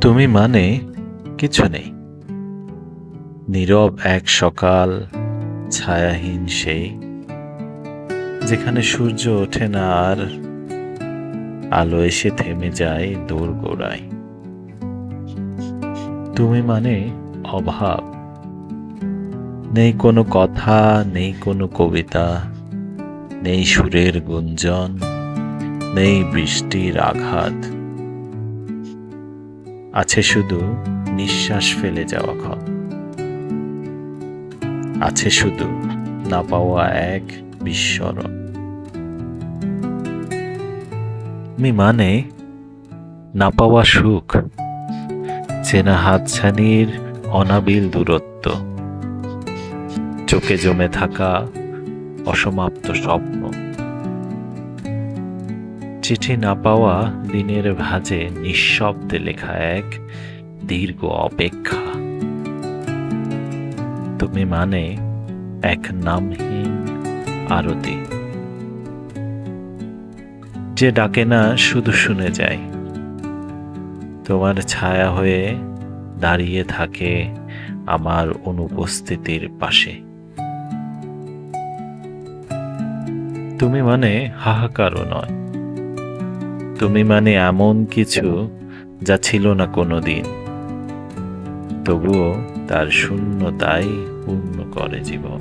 তুমি মানে কিছু নেই, নীরব এক সকাল, ছায়াহীন সেই, যেখানে সূর্য ওঠে না আর আলো এসে থেমে যায় দোরগোড়ায়। তুমি মানে অভাব, নেই কোনো কথা, নেই কোনো কবিতা, নেই সুরের গুঞ্জন, নেই বৃষ্টির আঘাত। আছে শুধু নিঃশ্বাস ফেলে যাওয়া ক্ষণ, আছে শুধু না পাওয়া এক বিস্মরণ। তুমি মানে না পাওয়া সুখ, চেনা হাতছানির অনাবিল দূরত্ব, চোখে জমে থাকা অসমাপ্ত স্বপ্ন, চিঠি না পাওয়া দিনের ভাঁজে নিঃশব্দে লেখা এক দীর্ঘ অপেক্ষা। তুমি মানে এক নামহীন আরতি, যে ডাকে না শুধু শুনে যায়, তোমার ছায়া হয়ে দাঁড়িয়ে থাকে আমার অনুপস্থিতির পাশে। তুমি মানে হাহাকারও নয়, তুমি মানে এমন কিছু যা ছিল না কোনোদিন, তবুও তার শূন্যতাই পূর্ণ করে জীবন।